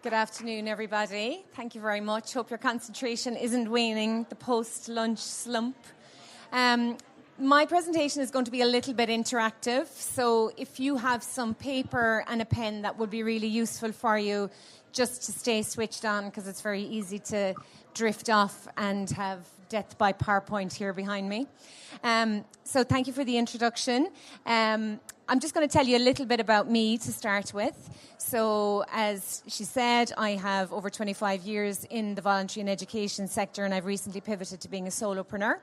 Good afternoon, everybody. Thank you very much. Hope your concentration isn't waning, the post-lunch slump. My presentation is going to be a little bit interactive, so if you have some paper and a pen, that would be really useful for you just to stay switched on, because it's very easy to drift off and have death by PowerPoint here behind me. So thank you for the introduction. I'm just going to tell you a little bit about me to start with. So, as she said, I have over 25 years in the voluntary and education sector, and I've recently pivoted to being a solopreneur.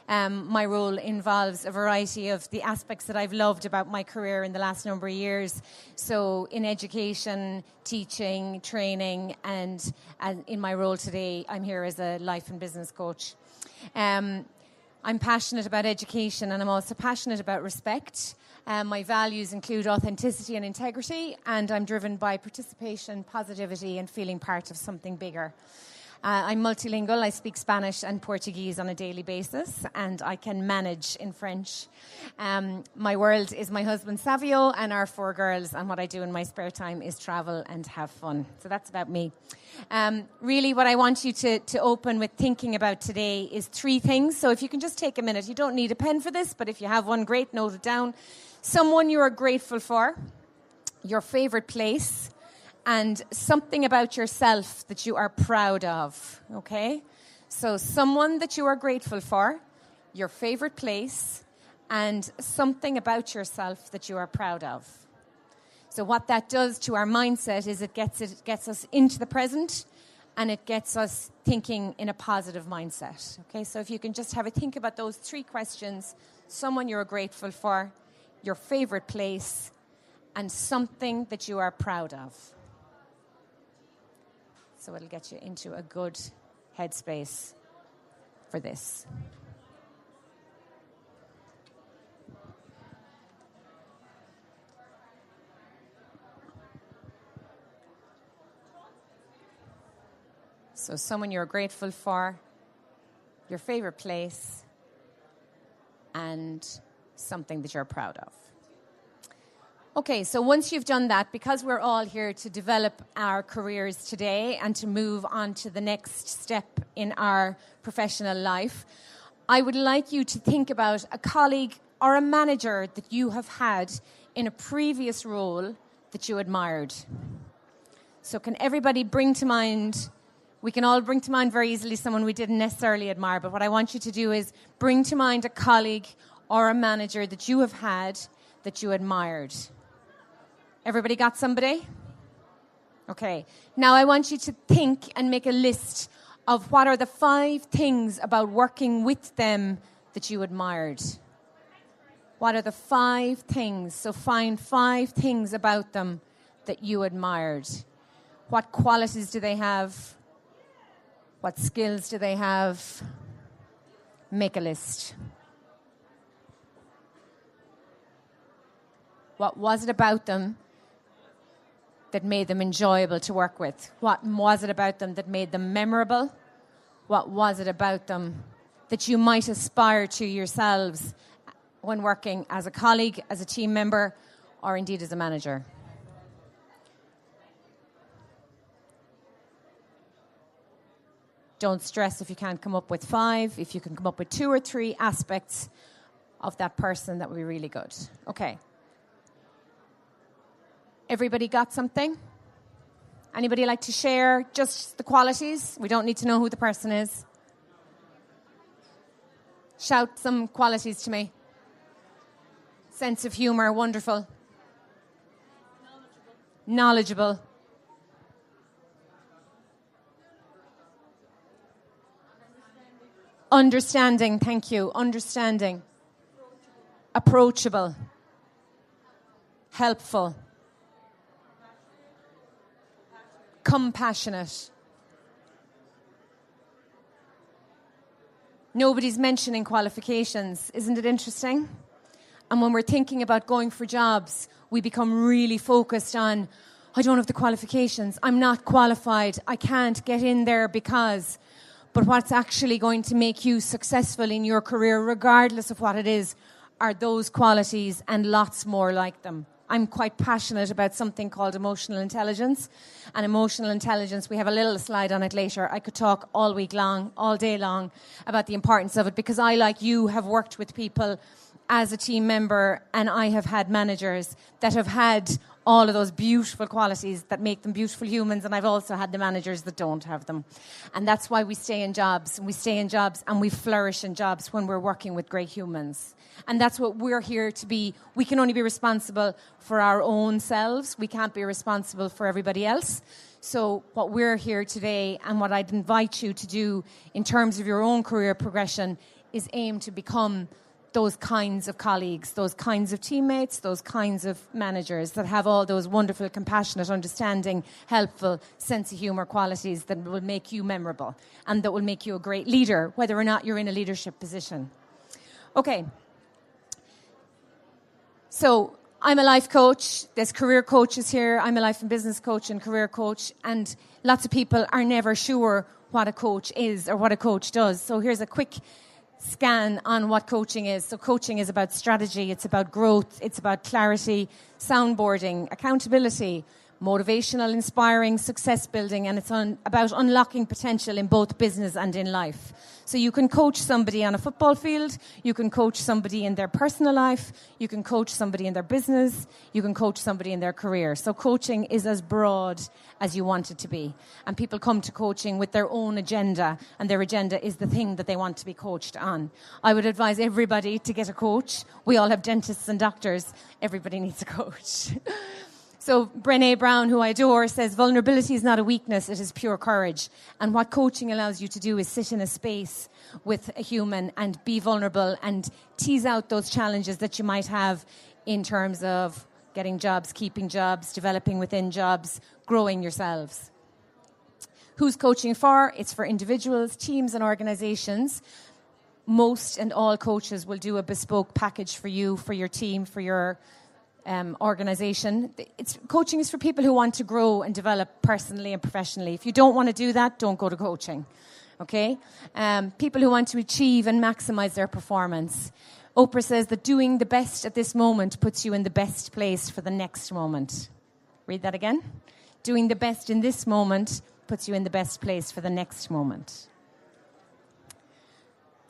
My role involves a variety of the aspects that I've loved about my career in the last number of years. So, in education, teaching, training, and in my role today, I'm here as a life and business coach. I'm passionate about education, and I'm also passionate about respect. My values include authenticity and integrity, and I'm driven by participation, positivity, and feeling part of something bigger. I'm multilingual. I speak Spanish and Portuguese on a daily basis, and I can manage in French. My world is my husband, Savio, and our 4 girls, and what I do in my spare time is travel and have fun. So that's about me. Really, what I want you to open with thinking about today is 3 things. So if you can just take a minute. You don't need a pen for this, but if you have one, great, note it down. Someone you are grateful for, your favorite place, and something about yourself that you are proud of, okay? So someone that you are grateful for, your favorite place, and something about yourself that you are proud of. So what that does to our mindset is it gets us into the present, and it gets us thinking in a positive mindset, okay? So if you can just have a think about those 3 questions: someone you're grateful for, your favorite place, and something that you are proud of. So it'll get you into a good headspace for this. So someone you're grateful for, your favorite place, and something that you're proud of. Okay, so once you've done that, because we're all here to develop our careers today and to move on to the next step in our professional life, I would like you to think about a colleague or a manager that you have had in a previous role that you admired. So can everybody bring to mind, we can all bring to mind very easily someone we didn't necessarily admire, but what I want you to do is bring to mind a colleague or a manager that you have had that you admired. Everybody got somebody? Okay. Now I want you to think and make a list of what are the 5 things about working with them that you admired. What are the 5 things? So find 5 things about them that you admired. What qualities do they have? What skills do they have? Make a list. What was it about them that made them enjoyable to work with? What was it about them that made them memorable? What was it about them that you might aspire to yourselves when working as a colleague, as a team member, or indeed as a manager? Don't stress if you can't come up with 5. If you can come up with 2 or 3 aspects of that person, that would be really good. Okay. Everybody got something? Anybody like to share just the qualities? We don't need to know who the person is. Shout some qualities to me. Sense of humor, wonderful. Knowledgeable. Understanding, thank you. Understanding. Approachable. Helpful. Compassionate. Nobody's mentioning qualifications. Isn't it interesting? And when we're thinking about going for jobs, we become really focused on, I don't have the qualifications, I'm not qualified, I can't get in there because. But what's actually going to make you successful in your career, regardless of what it is, are those qualities and lots more like them. I'm quite passionate about something called emotional intelligence. And emotional intelligence, we have a little slide on it later. I could talk all week long, all day long, about the importance of it, because I, like you, have worked with people as a team member, and I have had managers that have had all of those beautiful qualities that make them beautiful humans, and I've also had the managers that don't have them. And that's why we stay in jobs, and we flourish in jobs when we're working with great humans. And that's what we're here to be. We can only be responsible for our own selves. We can't be responsible for everybody else. So what we're here today, and what I'd invite you to do in terms of your own career progression, is aim to become those kinds of colleagues, those kinds of teammates, those kinds of managers that have all those wonderful, compassionate, understanding, helpful, sense of humour qualities that will make you memorable and that will make you a great leader, whether or not you're in a leadership position. Okay. So I'm a life coach. There's career coaches here. I'm a life and business coach and career coach. And lots of people are never sure what a coach is or what a coach does. So here's a quick scan on what coaching is. So coaching is about strategy, it's about growth, it's about clarity, soundboarding, accountability, motivational, inspiring, success building, and it's about unlocking potential in both business and in life. So you can coach somebody on a football field, you can coach somebody in their personal life, you can coach somebody in their business, you can coach somebody in their career. So coaching is as broad as you want it to be. And people come to coaching with their own agenda, and their agenda is the thing that they want to be coached on. I would advise everybody to get a coach. We all have dentists and doctors. Everybody needs a coach. So Brené Brown, who I adore, says vulnerability is not a weakness, it is pure courage. And what coaching allows you to do is sit in a space with a human and be vulnerable and tease out those challenges that you might have in terms of getting jobs, keeping jobs, developing within jobs, growing yourselves. Who's coaching for? It's for individuals, teams and organizations. Most and all coaches will do a bespoke package for you, for your team, for your organization. Coaching is for people who want to grow and develop personally and professionally. If you don't want to do that, don't go to coaching. Okay? People who want to achieve and maximize their performance. Oprah says that doing the best at this moment puts you in the best place for the next moment. Read that again. Doing the best in this moment puts you in the best place for the next moment.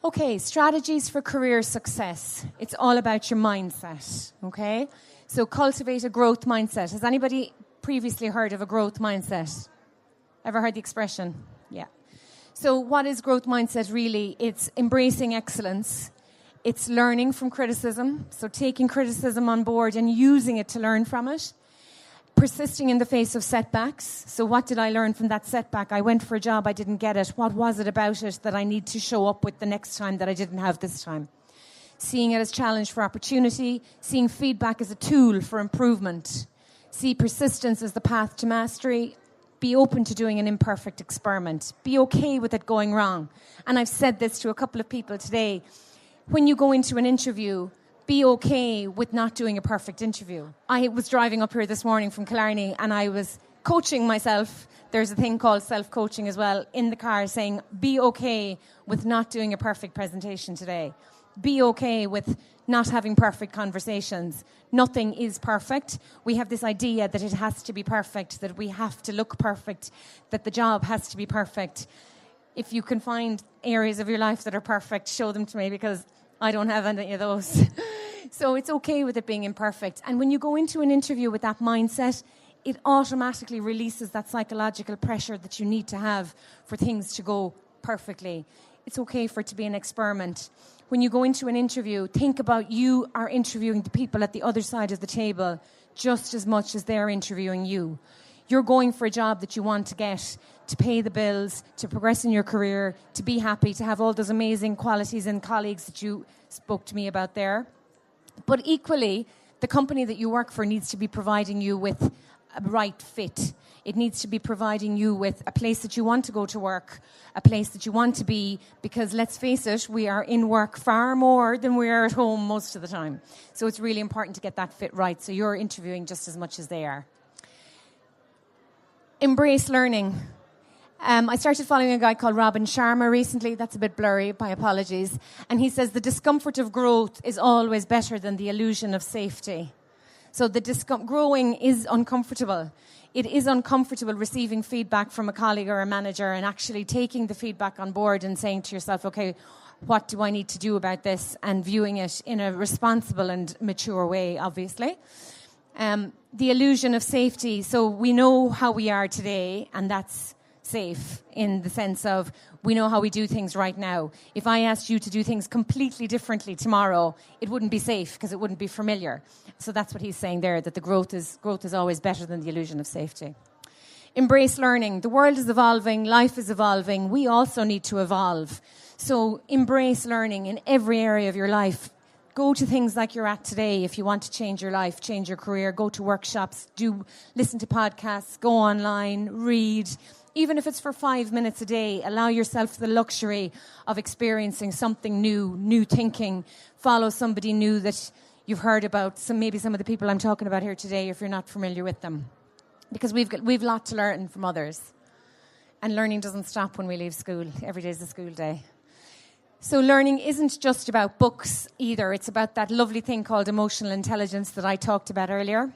Okay, strategies for career success. It's all about your mindset, okay? So cultivate a growth mindset. Has anybody previously heard of a growth mindset? Ever heard the expression? Yeah. So what is growth mindset really? It's embracing excellence. It's learning from criticism. So taking criticism on board and using it to learn from it. Persisting in the face of setbacks. So what did I learn from that setback? I went for a job, I didn't get it. What was it about it that I need to show up with the next time that I didn't have this time? Seeing it as challenge for opportunity. Seeing feedback as a tool for improvement. See persistence as the path to mastery. Be open to doing an imperfect experiment. Be okay with it going wrong. And I've said this to a couple of people today. When you go into an interview, be okay with not doing a perfect interview. I was driving up here this morning from Killarney and I was coaching myself. There's a thing called self-coaching as well in the car, saying be okay with not doing a perfect presentation today. Be okay with not having perfect conversations. Nothing is perfect. We have this idea that it has to be perfect, that we have to look perfect, that the job has to be perfect. If you can find areas of your life that are perfect, show them to me, because I don't have any of those. So it's okay with it being imperfect. And when you go into an interview with that mindset, it automatically releases that psychological pressure that you need to have for things to go perfectly. It's okay for it to be an experiment. When you go into an interview, think about you are interviewing the people at the other side of the table just as much as they're interviewing you. You're going for a job that you want to get, to pay the bills, to progress in your career, to be happy, to have all those amazing qualities and colleagues that you spoke to me about there. But equally, the company that you work for needs to be providing you with a right fit. It needs to be providing you with a place that you want to go to work, a place that you want to be, because let's face it, we are in work far more than we are at home most of the time. So it's really important to get that fit right, so you're interviewing just as much as they are. Embrace learning. I started following a guy called Robin Sharma recently. That's a bit blurry, my apologies. And he says the discomfort of growth is always better than the illusion of safety. So growing is uncomfortable. It is uncomfortable receiving feedback from a colleague or a manager and actually taking the feedback on board and saying to yourself, okay, what do I need to do about this? And viewing it in a responsible and mature way, obviously. The illusion of safety. So we know how we are today, and that's safe in the sense of we know how we do things right now. If I asked you to do things completely differently tomorrow, it wouldn't be safe because it wouldn't be familiar. So that's what he's saying there, that the growth is always better than the illusion of safety. Embrace learning. The world is evolving, life is evolving. We also need to evolve. So embrace learning in every area of your life. Go to things like you're at today if you want to change your life, change your career. Go to workshops, listen to podcasts, go online, read. Even if it's for 5 minutes a day, allow yourself the luxury of experiencing something new thinking. Follow somebody new that you've heard about, maybe some of the people I'm talking about here today if you're not familiar with them. Because we've a lot to learn from others. And learning doesn't stop when we leave school. Every day is a school day. So learning isn't just about books either. It's about that lovely thing called emotional intelligence that I talked about earlier.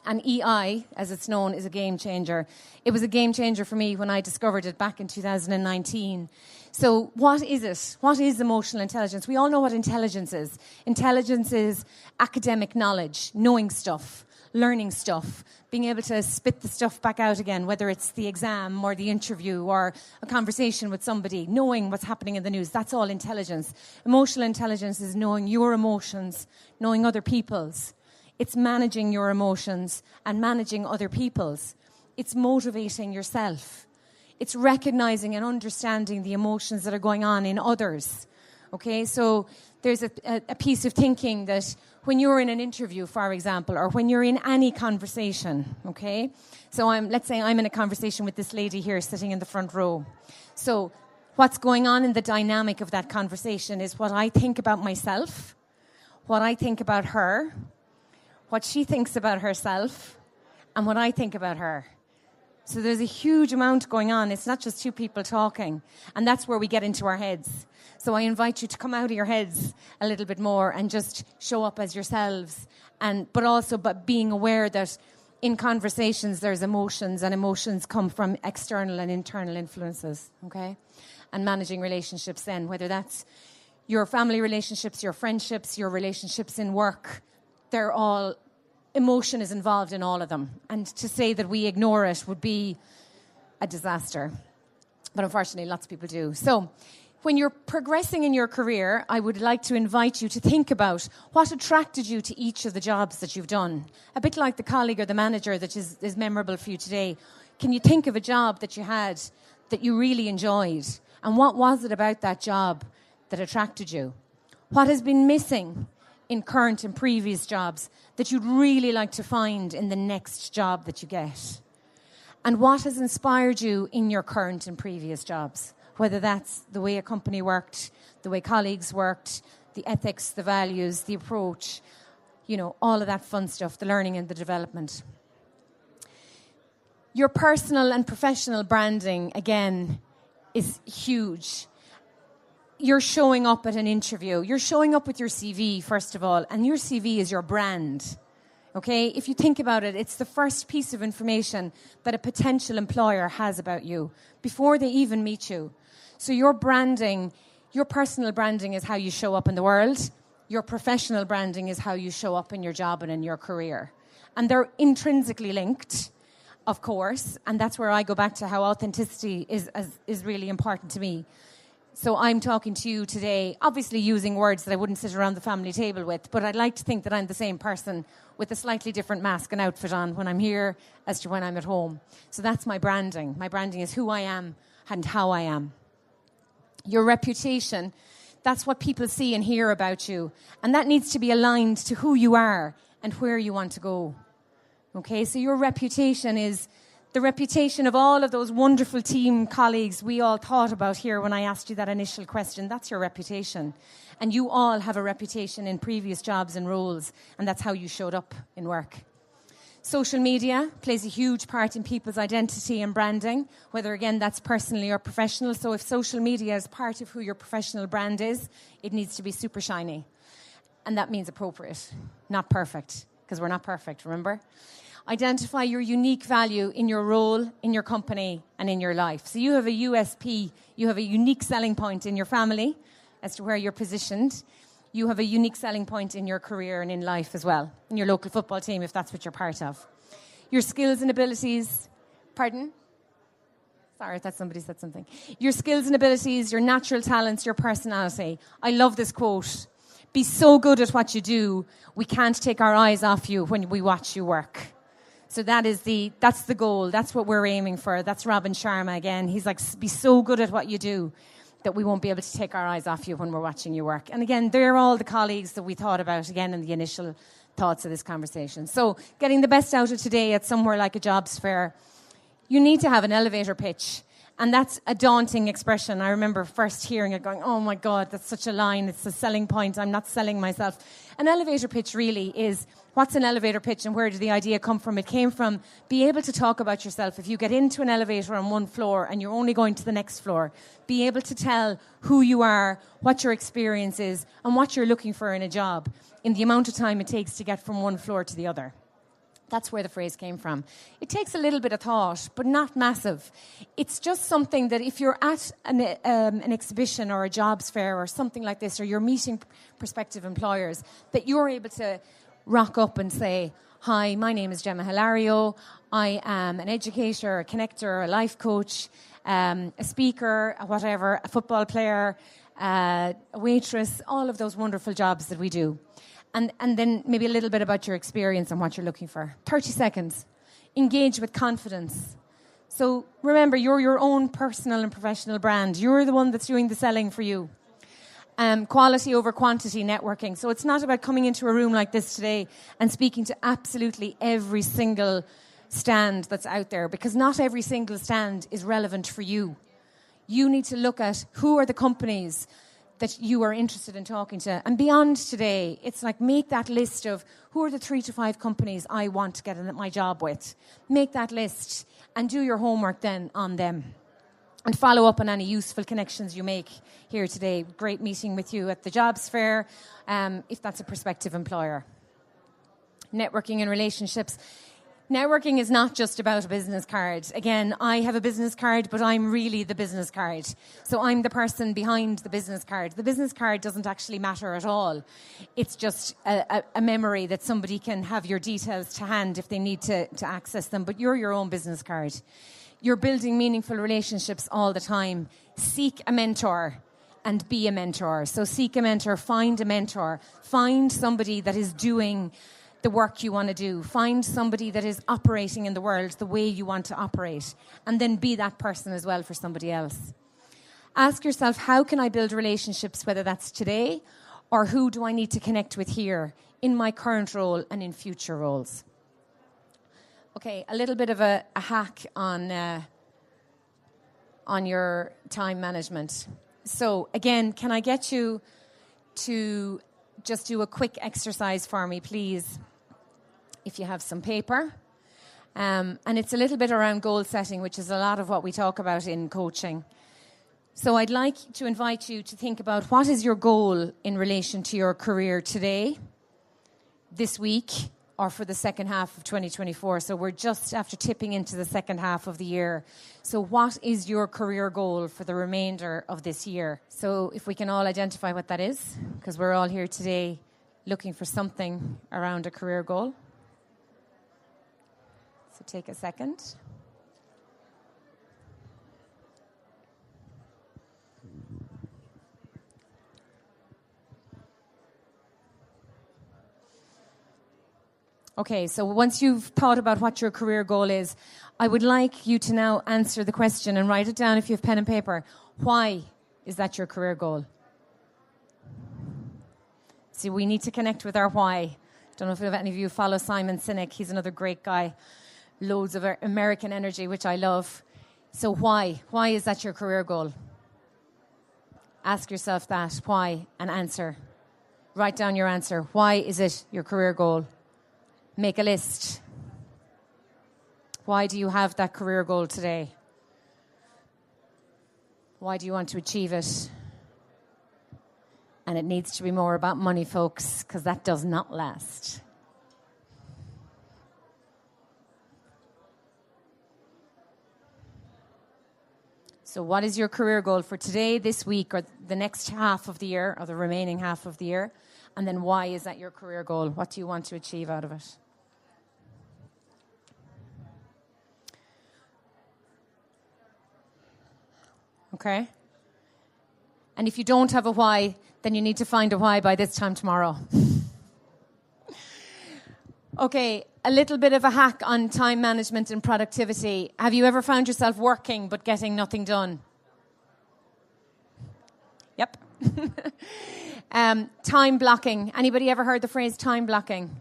And EI, as it's known, is a game changer. It was a game changer for me when I discovered it back in 2019. So what is it? What is emotional intelligence? We all know what intelligence is. Intelligence is academic knowledge, knowing stuff, learning stuff, being able to spit the stuff back out again, whether it's the exam or the interview or a conversation with somebody, knowing what's happening in the news. That's all intelligence. Emotional intelligence is knowing your emotions, knowing other people's. It's managing your emotions and managing other people's. It's motivating yourself. It's recognizing and understanding the emotions that are going on in others. Okay, so there's a piece of thinking that when you're in an interview, for example, or when you're in any conversation, okay? So let's say I'm in a conversation with this lady here sitting in the front row. So what's going on in the dynamic of that conversation is what I think about myself, what I think about her, what she thinks about herself, and what I think about her. So there's a huge amount going on. It's not just two people talking. And that's where we get into our heads. So I invite you to come out of your heads a little bit more and just show up as yourselves. But being aware that in conversations there's emotions, and emotions come from external and internal influences, okay? And managing relationships then, whether that's your family relationships, your friendships, your relationships in work, they're all, emotion is involved in all of them. And to say that we ignore it would be a disaster. But unfortunately, lots of people do. So when you're progressing in your career, I would like to invite you to think about what attracted you to each of the jobs that you've done. A bit like the colleague or the manager that is memorable for you today. Can you think of a job that you had that you really enjoyed? And what was it about that job that attracted you? What has been missing in current and previous jobs that you'd really like to find in the next job that you get? And what has inspired you in your current and previous jobs? Whether that's the way a company worked, the way colleagues worked, the ethics, the values, the approach, all of that fun stuff, the learning and the development. Your personal and professional branding, again, is huge. You're showing up at an interview. You're showing up with your CV, first of all, and your CV is your brand. Okay? If you think about it, it's the first piece of information that a potential employer has about you before they even meet you. So your branding, your personal branding is how you show up in the world. Your professional branding is how you show up in your job and in your career. And they're intrinsically linked, of course, and that's where I go back to how authenticity is really important to me. So I'm talking to you today, obviously using words that I wouldn't sit around the family table with, but I'd like to think that I'm the same person with a slightly different mask and outfit on when I'm here as to when I'm at home. So that's my branding. My branding is who I am and how I am. Your reputation, that's what people see and hear about you. And that needs to be aligned to who you are and where you want to go. Okay, so your reputation is the reputation of all of those wonderful team colleagues we all thought about here when I asked you that initial question. That's your reputation. And you all have a reputation in previous jobs and roles, and that's how you showed up in work. Social media plays a huge part in people's identity and branding, whether, again, that's personally or professional. So if social media is part of who your professional brand is, it needs to be super shiny. And that means appropriate, not perfect. because we're not perfect, remember? Identify your unique value in your role, in your company, and in your life. So you have a USP, you have a unique selling point in your family as to where you're positioned. You have a unique selling point in your career and in life as well, in your local football team, if that's what you're part of. Your skills and abilities, pardon? Sorry, I thought somebody said something. Your skills and abilities, your natural talents, your personality. I love this quote. Be so good at what you do, we can't take our eyes off you when we watch you work. So that's the goal. That's what we're aiming for. That's Robin Sharma again. He's like, be so good at what you do that we won't be able to take our eyes off you when we're watching you work. And again, they're all the colleagues that we thought about, again, in the initial thoughts of this conversation. So getting the best out of today at somewhere like a jobs fair, you need to have an elevator pitch. And that's a daunting expression. I remember first hearing it going, oh my God, that's such a line. It's a selling point. I'm not selling myself. An elevator pitch really is, what's an elevator pitch and where did the idea come from? It came from be able to talk about yourself. If you get into an elevator on one floor and you're only going to the next floor, be able to tell who you are, what your experience is, and what you're looking for in a job in the amount of time it takes to get from one floor to the other. That's where the phrase came from. It takes a little bit of thought, but not massive. It's just something that if you're at an exhibition or a jobs fair or something like this, or you're meeting prospective employers, that you're able to rock up and say, hi, my name is Gemma Hilario. I am an educator, a connector, a life coach, a speaker, a whatever, a football player, a waitress, all of those wonderful jobs that we do. And then maybe a little bit about your experience and what you're looking for. 30 seconds. Engage with confidence. So remember, you're your own personal and professional brand. You're the one that's doing the selling for you. Quality over quantity networking. So it's not about coming into a room like this today and speaking to absolutely every single stand that's out there, because not every single stand is relevant for you. You need to look at who are the companies that you are interested in talking to. And beyond today, it's like make that list of who are the 3 to 5 companies I want to get my job with. Make that list and do your homework then on them. And follow up on any useful connections you make here today. Great meeting with you at the jobs fair, if that's a prospective employer. Networking and relationships. Networking is not just about a business card. Again, I have a business card, but I'm really the business card. So I'm the person behind the business card. The business card doesn't actually matter at all. It's just a memory that somebody can have your details to hand if they need to access them. But you're your own business card. You're building meaningful relationships all the time. Seek a mentor and be a mentor. So seek a mentor, find a mentor. Find somebody that is doing the work you want to do. Find somebody that is operating in the world the way you want to operate, and then be that person as well for somebody else. Ask yourself, how can I build relationships, whether that's today or who do I need to connect with here in my current role and in future roles? Okay, a little bit of a hack on your time management. So again, can I get you to just do a quick exercise for me, please? If you have some paper. And it's a little bit around goal setting, which is a lot of what we talk about in coaching. So I'd like to invite you to think about what is your goal in relation to your career today, this week, or for the second half of 2024. So we're just after tipping into the second half of the year. So what is your career goal for the remainder of this year? So if we can all identify what that is, because we're all here today looking for something around a career goal. So take a second. Okay, so once you've thought about what your career goal is, I would like you to now answer the question and write it down if you have pen and paper. Why is that your career goal? See, we need to connect with our why. Don't know if any of you follow Simon Sinek. He's another great guy. Loads of American energy, which I love. So why? Why is that your career goal? Ask yourself that, why, and answer. Write down your answer. Why is it your career goal? Make a list. Why do you have that career goal today? Why do you want to achieve it? And it needs to be more about money, folks, because that does not last. So what is your career goal for today, this week, or the next half of the year, or the remaining half of the year? And then why is that your career goal? What do you want to achieve out of it? Okay? And if you don't have a why, then you need to find a why by this time tomorrow. Okay, a little bit of a hack on time management and productivity. Have you ever found yourself working but getting nothing done? Yep. Time blocking. Anybody ever heard the phrase time blocking?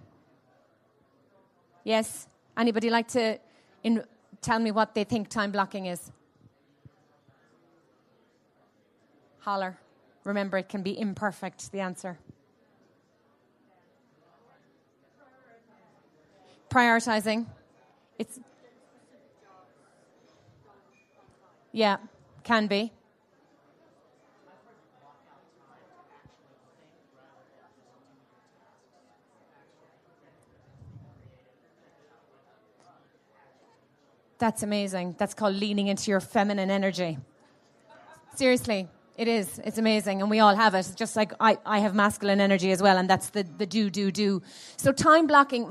Yes? Anybody like to tell me what they think time blocking is? Holler. Remember, it can be imperfect, the answer. Prioritizing. Yeah, can be. That's amazing. That's called leaning into your feminine energy. Seriously, it is. It's amazing. And we all have it. Just like I have masculine energy as well. And that's the do. So time blocking,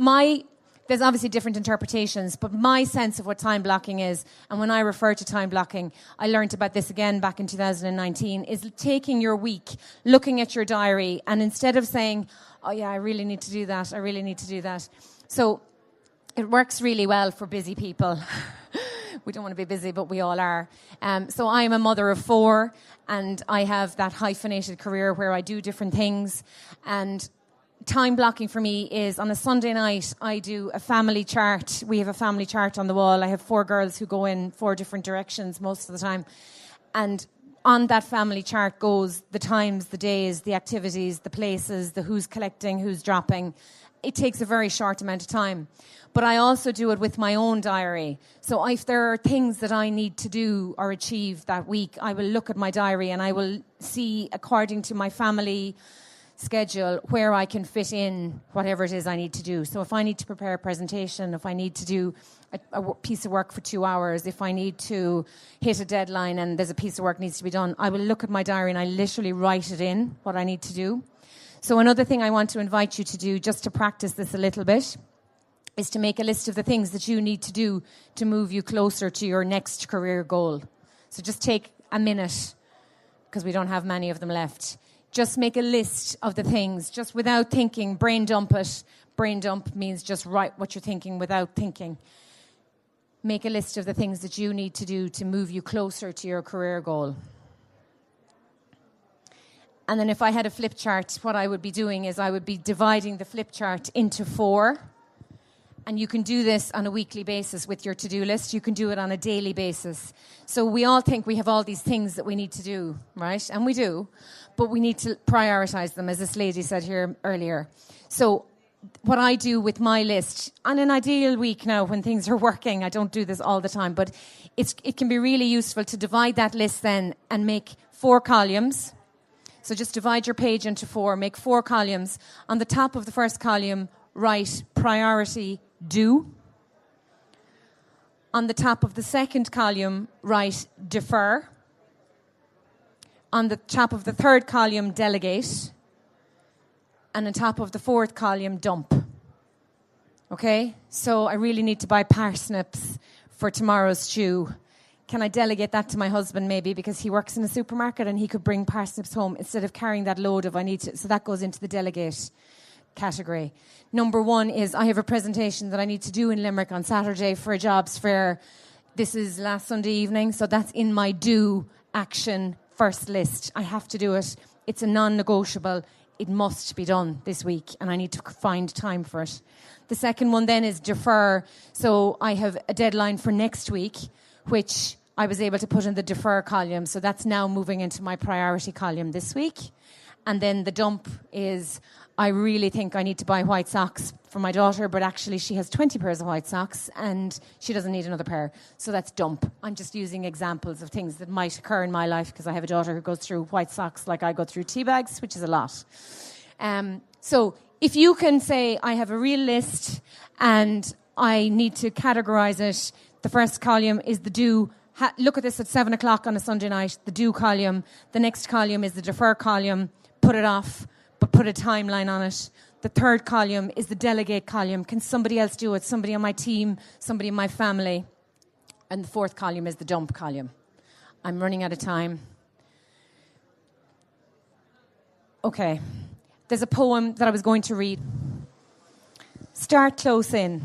there's obviously different interpretations, but my sense of what time blocking is, and when I refer to time blocking, I learned about this again back in 2019, is taking your week, looking at your diary, and instead of saying, oh yeah, I really need to do that. So it works really well for busy people. We don't want to be busy, but we all are. So I am a mother of 4, and I have that hyphenated career where I do different things. And time blocking for me is on a Sunday night, I do a family chart. We have a family chart on the wall. I have 4 girls who go in 4 different directions most of the time. And on that family chart goes the times, the days, the activities, the places, the who's collecting, who's dropping. It takes a very short amount of time. But I also do it with my own diary. So if there are things that I need to do or achieve that week, I will look at my diary and I will see, according to my family schedule, where I can fit in whatever it is I need to do. So if I need to prepare a presentation, if I need to do a piece of work for 2 hours, if I need to hit a deadline and there's a piece of work needs to be done, I will look at my diary and I literally write it in, what I need to do. So another thing I want to invite you to do, just to practice this a little bit, is to make a list of the things that you need to do to move you closer to your next career goal. So just take a minute, because we don't have many of them left. Just make a list of the things, just without thinking. Brain dump it. Brain dump means just write what you're thinking without thinking. Make a list of the things that you need to do to move you closer to your career goal. And then if I had a flip chart, what I would be doing is I would be dividing the flip chart into 4. And you can do this on a weekly basis with your to-do list. You can do it on a daily basis. So we all think we have all these things that we need to do, right? And we do. But we need to prioritize them, as this lady said here earlier. So what I do with my list, on an ideal week now when things are working, I don't do this all the time, but it can be really useful to divide that list then and make 4 columns. So just divide your page into 4, make 4 columns. On the top of the first column, write priority do. On the top of the second column, write defer. On the top of the third column, delegate. And on top of the fourth column, dump. Okay? So I really need to buy parsnips for tomorrow's stew. Can I delegate that to my husband maybe, because he works in a supermarket and he could bring parsnips home instead of carrying that load of so that goes into the delegate category. Number 1 is I have a presentation that I need to do in Limerick on Saturday for a jobs fair. This is last Sunday evening, so that's in my do action first list. I have to do it. It's a non-negotiable. It must be done this week, and I need to find time for it. The second one then is defer. So I have a deadline for next week, which I was able to put in the defer column. So that's now moving into my priority column this week. And then the dump is, I really think I need to buy white socks for my daughter, but actually she has 20 pairs of white socks and she doesn't need another pair. So that's dump. I'm just using examples of things that might occur in my life because I have a daughter who goes through white socks like I go through tea bags, which is a lot. So if you can say, I have a real list and I need to categorize it, the first column is the do, Look at this at 7 o'clock on a Sunday night, the do column. The next column is the defer column. Put it off, but put a timeline on it. The third column is the delegate column. Can somebody else do it? Somebody on my team, somebody in my family. And the fourth column is the dump column. I'm running out of time. Okay. There's a poem that I was going to read. Start close in.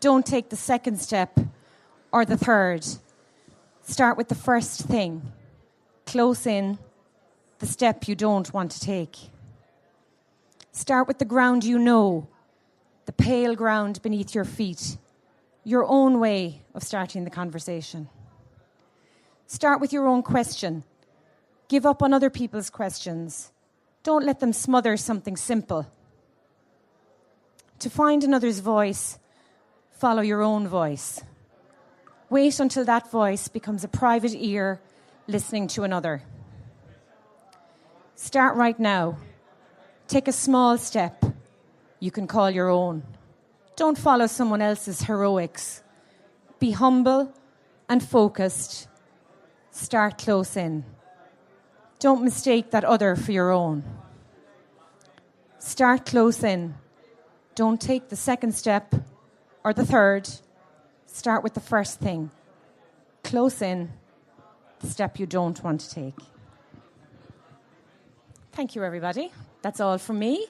Don't take the second step or the third. Start with the first thing. Close in, the step you don't want to take. Start with the ground you know, the pale ground beneath your feet, your own way of starting the conversation. Start with your own question. Give up on other people's questions. Don't let them smother something simple. To find another's voice, follow your own voice. Wait until that voice becomes a private ear listening to another. Start right now. Take a small step you can call your own. Don't follow someone else's heroics. Be humble and focused. Start close in. Don't mistake that other for your own. Start close in. Don't take the second step or the third. Start with the first thing. Close in, the step you don't want to take. Thank you, everybody. That's all from me.